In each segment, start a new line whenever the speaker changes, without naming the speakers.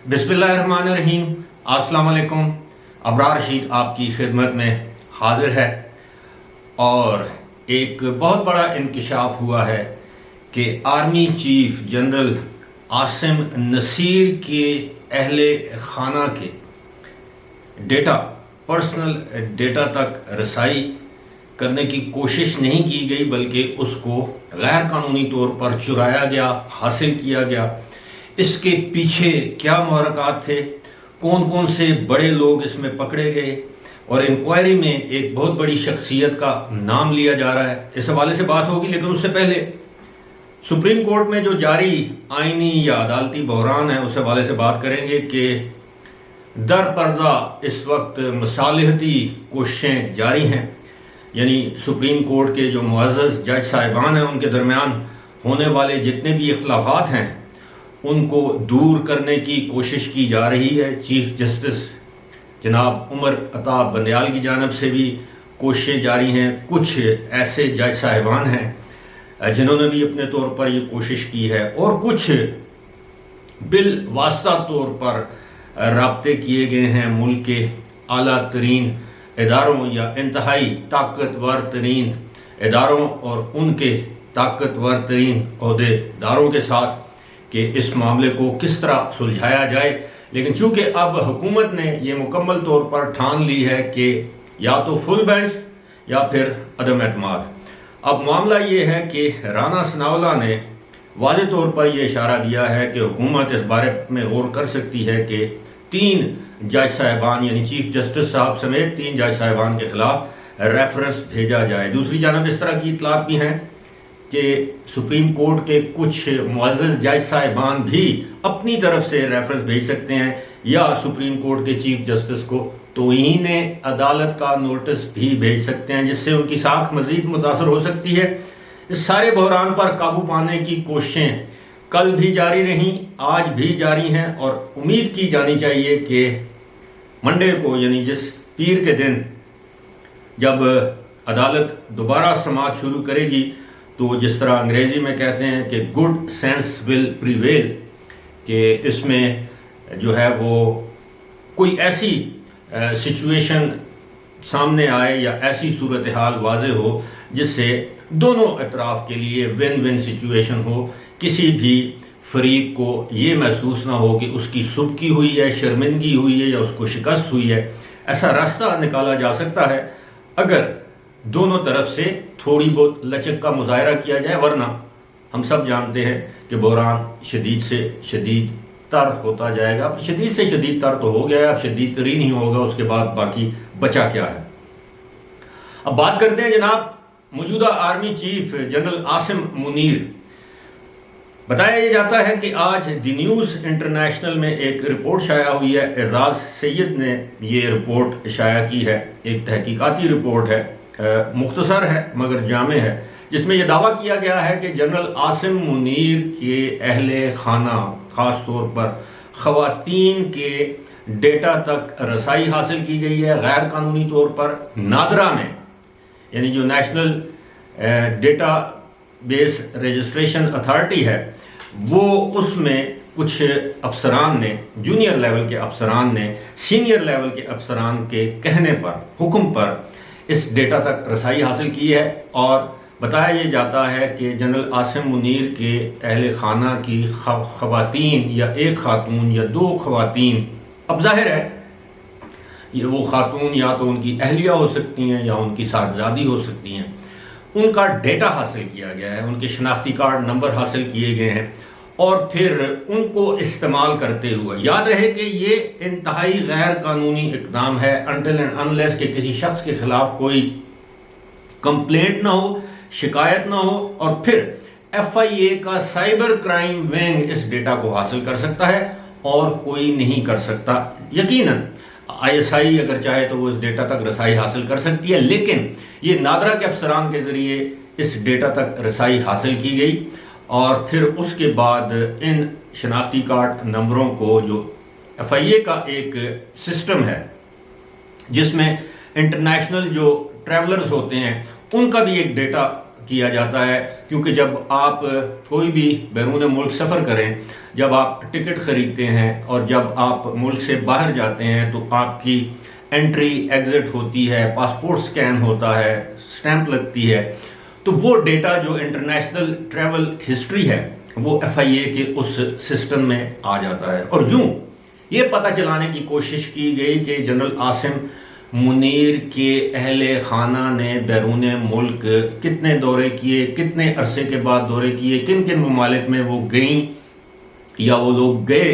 बिस्मिल्लाहिर्रहमानिर्रहीम। अस्सलाम वालेकुम। अबरार रशीद आपकी खिदमत में हाजिर है और एक बहुत बड़ा इंकशाफ हुआ है कि army chief general Asim Naseer के अहले खाना के डेटा, पर्सनल डेटा तक रसाई करने की कोशिश नहीं की गई, बल्कि उसको गैर कानूनी तौर पर चुराया गया, हासिल किया गया। इसके पीछे क्या मुहर्रकात थे, कौन कौन से बड़े लोग इसमें पकड़े गए, और इंक्वायरी में एक बहुत बड़ी शख्सियत का नाम लिया जा रहा है। इस हवाले से बात होगी, लेकिन उससे पहले सुप्रीम कोर्ट में जो जारी आइनी या अदालती बहरान है उस हवाले से बात करेंगे कि दर पर्दा इस वक्त मसालहती कोशिशें जारी हैं। यानी सुप्रीम कोर्ट के जो मुअज़्ज़ज़ जज साहिबान हैं उनके दरमियान होने वाले जितने भी इख्तलाफात हैं उनको दूर करने की कोशिश की जा रही है। चीफ जस्टिस जनाब उमर अता बंदयाल की जानिब से भी कोशिशें जारी हैं। कुछ ऐसे जज साहिबान हैं जिन्होंने भी अपने तौर पर ये कोशिश की है, और कुछ बिल वास्ता तौर पर राब्ते किए गए हैं मुल्क के आला तरीन इदारों या इंतहाई ताकतवर तरीन इदारों और उनके ताकतवर तरीन ओहदेदारों के साथ कि इस मामले को किस तरह सुलझाया जाए। लेकिन चूंकि अब हुकूमत ने ये मुकम्मल तौर पर ठान ली है कि या तो फुल बेंच या फिर अदम एतमाद। अब मामला ये है कि राना सनाउल्लाह ने वाज़ेह तौर पर यह इशारा दिया है कि हुकूमत इस बारे में गौर कर सकती है कि 3 जज साहिबान यानी चीफ जस्टिस साहब समेत 3 जज साहिबान के खिलाफ रेफरेंस भेजा जाए। दूसरी जानब इस तरह की इतलात भी हैं कि सुप्रीम कोर्ट के कुछ मुअज़्ज़ज़ जज साहिबान भी अपनी तरफ से रेफरेंस भेज सकते हैं या सुप्रीम कोर्ट के चीफ जस्टिस को तौहीन अदालत का नोटिस भी भेज सकते हैं, जिससे उनकी साख मज़ीद मुतासर हो सकती है। इस सारे बहरान पर काबू पाने की कोशिशें कल भी जारी रहीं, आज भी जारी हैं, और उम्मीद की जानी चाहिए कि मंडे को यानी जिस पीर के दिन जब अदालत दोबारा समाअत शुरू करेगी तो जिस तरह अंग्रेज़ी में कहते हैं कि गुड सेंस विल प्रिवेल, कि इसमें जो है वो कोई ऐसी सिचुएशन सामने आए या ऐसी सूरत हाल वाज़ेह हो जिससे दोनों अतराफ़ के लिए विन विन सिचुएशन हो। किसी भी फरीक को ये महसूस ना हो कि उसकी सुबकी हुई है, शर्मिंदगी हुई है या उसको शिकस्त हुई है। ऐसा रास्ता निकाला जा सकता है अगर दोनों तरफ से थोड़ी बहुत लचक का मुजाहरा किया जाए, वरना हम सब जानते हैं कि बहरान शदीद से शदीद तर होता जाएगा। शदीद से शदीद तर तो हो गया है, अब शदीद तरीन ही होगा, उसके बाद बाकी बचा क्या है। अब बात करते हैं जनाब मौजूदा army chief general Asim Munir. बताया जाता है कि आज द न्यूज़ इंटरनेशनल में एक रिपोर्ट शाया हुई है। एजाज सैयद ने ये रिपोर्ट शाया की है। एक तहकीकाती रिपोर्ट है, मुख्तसर है मगर जामे है, जिसमें यह दावा किया गया है कि जनरल आसिम मुनीर के अहले खाना, ख़ास तौर पर ख़वातीन के डेटा तक रसाई हासिल की गई है गैर कानूनी तौर पर। नादरा में यानी जो national data base registration authority है वो, उसमें कुछ अफसरान ने, जूनियर लेवल के अफसरान ने सीनियर लेवल के अफसरान के कहने पर, हुक्म पर इस डेटा तक रसाई हासिल की है। और बताया ये जाता है कि जनरल आसिम मुनीर के अहले खाना की ख़वातीन या एक ख़ातून या 2 ख़वातीन, अब जाहिर है ये वो ख़ातून या तो उनकी अहलिया हो सकती हैं या उनकी साहबजादी हो सकती हैं, उनका डेटा हासिल किया गया है, उनके शनाख्ती कार्ड नंबर हासिल किए गए हैं, और फिर उनको इस्तेमाल करते हुए, याद रहे कि ये इंतहाई गैर कानूनी इक़दाम है अनटिल एंड अनलेस के किसी शख्स के ख़िलाफ़ कोई कंप्लेंट ना हो, शिकायत ना हो, और फिर FIA का साइबर क्राइम विंग इस डेटा को हासिल कर सकता है और कोई नहीं कर सकता। यकीनन ISI अगर चाहे तो वो इस डेटा तक रसाई हासिल कर सकती है, लेकिन ये नादरा के अफसरान के ज़रिए इस डेटा तक रसाई हासिल की गई, और फिर उसके बाद इन शनाख्ती कार्ड नंबरों को, जो FIA का एक सिस्टम है जिसमें इंटरनेशनल जो ट्रैवलर्स होते हैं उनका भी एक डेटा کیا جاتا ہے، کیونکہ جب آپ کوئی بھی بیرون ملک سفر کریں، جب آپ ٹکٹ خریدتے ہیں اور جب آپ ملک سے باہر جاتے ہیں تو آپ کی انٹری ایگزٹ ہوتی ہے، پاسپورٹ سکین ہوتا ہے، سٹیمپ لگتی ہے، تو وہ ڈیٹا جو انٹرنیشنل ٹریول ہسٹری ہے وہ FIA کے اس سسٹم میں آ جاتا ہے۔ اور یوں یہ پتہ چلانے کی کوشش کی گئی کہ جنرل عاصم منیر کے اہل خانہ نے بیرون ملک کتنے دورے کیے، کتنے عرصے کے بعد دورے کیے، کن کن ممالک میں وہ گئیں یا وہ لوگ گئے۔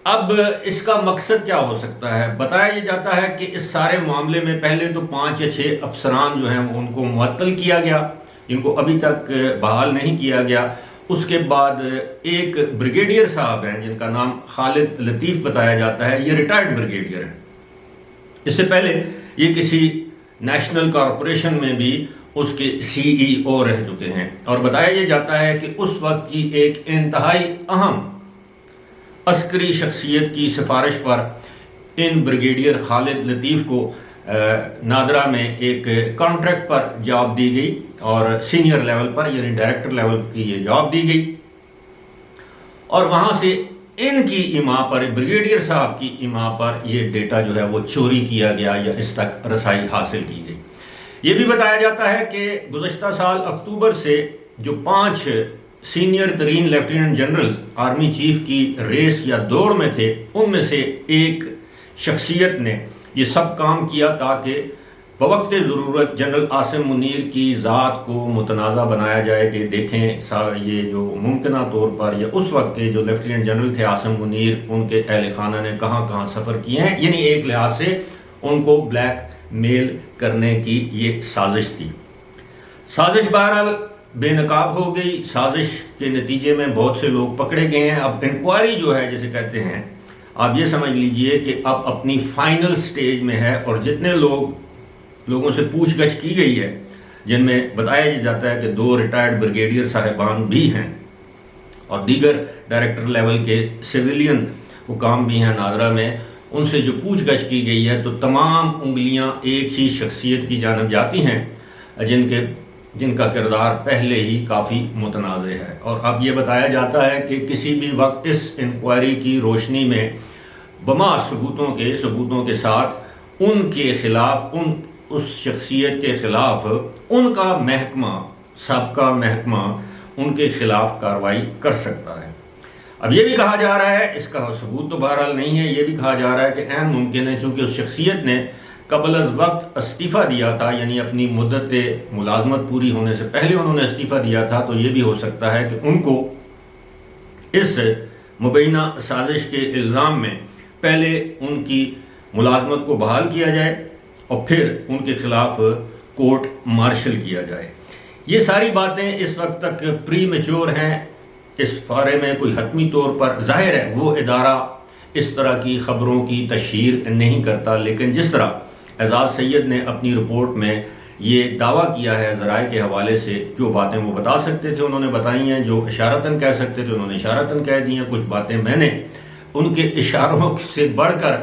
اب اس کا مقصد کیا ہو سکتا ہے؟ بتایا یہ جاتا ہے کہ اس سارے معاملے میں پہلے تو 5 یا 6 افسران جو ہیں ان کو معطل کیا گیا، ان کو ابھی تک بحال نہیں کیا گیا۔ اس کے بعد ایک بریگیڈیئر صاحب ہیں جن کا نام خالد لطیف بتایا جاتا ہے، یہ ریٹائرڈ بریگیڈیئر ہیں۔ اس سے پہلے یہ کسی نیشنل کارپوریشن میں بھی اس کے CEO رہ چکے ہیں، اور بتایا یہ جاتا ہے کہ اس وقت کی ایک انتہائی اہم عسکری شخصیت کی سفارش پر ان بریگیڈیئر خالد لطیف کو نادرا میں ایک کانٹریکٹ پر جاب دی گئی، اور سینئر لیول پر یعنی ڈائریکٹر لیول کی یہ جاب دی گئی، اور وہاں سے ان کی ایما پر، بریگیڈیئر صاحب کی ایما پر یہ ڈیٹا جو ہے وہ چوری کیا گیا یا اس تک رسائی حاصل کی گئی۔ یہ بھی بتایا جاتا ہے کہ گزشتہ سال اکتوبر سے جو 5 سینئر ترین لیفٹیننٹ جنرلز آرمی چیف کی ریس یا دوڑ میں تھے، ان میں سے ایک شخصیت نے یہ سب کام کیا تاکہ بوقت ضرورت جنرل عاصم منیر کی ذات کو متنازع بنایا جائے کہ دیکھیں یہ جو ممکنہ طور پر یا اس وقت کے جو لیفٹیننٹ جنرل تھے عاصم منیر، ان کے اہل خانہ نے کہاں کہاں سفر کیے ہیں، یعنی ایک لحاظ سے ان کو بلیک میل کرنے کی یہ سازش تھی۔ سازش بہرحال بے نقاب ہو گئی، سازش کے نتیجے میں بہت سے لوگ پکڑے گئے ہیں۔ اب انکوائری جو ہے جسے کہتے ہیں، آپ یہ سمجھ لیجئے کہ اب اپنی فائنل سٹیج میں ہے، اور جتنے لوگوں سے پوچھ گچھ کی گئی ہے، جن میں بتایا جاتا ہے کہ 2 ریٹائرڈ بریگیڈیئر صاحبان بھی ہیں اور دیگر ڈائریکٹر لیول کے سویلین حکام بھی ہیں نادرا میں، ان سے جو پوچھ گچھ کی گئی ہے تو تمام انگلیاں ایک ہی شخصیت کی جانب جاتی ہیں جن کا کردار پہلے ہی کافی متنازع ہے۔ اور اب یہ بتایا جاتا ہے کہ کسی بھی وقت اس انکوائری کی روشنی میں بما ثبوتوں کے ساتھ ان کے خلاف، اس شخصیت کے خلاف ان کا محکمہ، سابقہ محکمہ ان کے خلاف کارروائی کر سکتا ہے۔ اب یہ بھی کہا جا رہا ہے، اس کا ثبوت تو بہرحال نہیں ہے، یہ بھی کہا جا رہا ہے کہ عین ممکن ہے چونکہ اس شخصیت نے قبل از وقت استعفیٰ دیا تھا، یعنی اپنی مدت ملازمت پوری ہونے سے پہلے انہوں نے استعفیٰ دیا تھا، تو یہ بھی ہو سکتا ہے کہ ان کو اس مبینہ سازش کے الزام میں پہلے ان کی ملازمت کو بحال کیا جائے اور پھر ان کے خلاف کورٹ مارشل کیا جائے۔ یہ ساری باتیں اس وقت تک پری میچور ہیں، اس بارے میں کوئی حتمی طور پر ظاہر ہے وہ ادارہ اس طرح کی خبروں کی تشہیر نہیں کرتا، لیکن جس طرح اعزاز سید نے اپنی رپورٹ میں یہ دعویٰ کیا ہے ذرائع کے حوالے سے، جو باتیں وہ بتا سکتے تھے انہوں نے بتائی ہیں، جو اشارتاً کہہ سکتے تھے انہوں نے اشارتاً کہہ دی ہیں، کچھ باتیں میں نے ان کے اشاروں سے بڑھ کر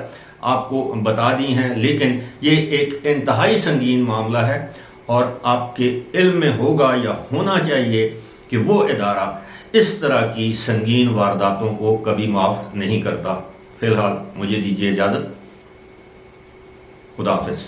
آپ کو بتا دی ہیں، لیکن یہ ایک انتہائی سنگین معاملہ ہے، اور آپ کے علم میں ہوگا یا ہونا چاہیے کہ وہ ادارہ اس طرح کی سنگین وارداتوں کو کبھی معاف نہیں کرتا۔ فی الحال مجھے دیجیے اجازت، خدا حافظ۔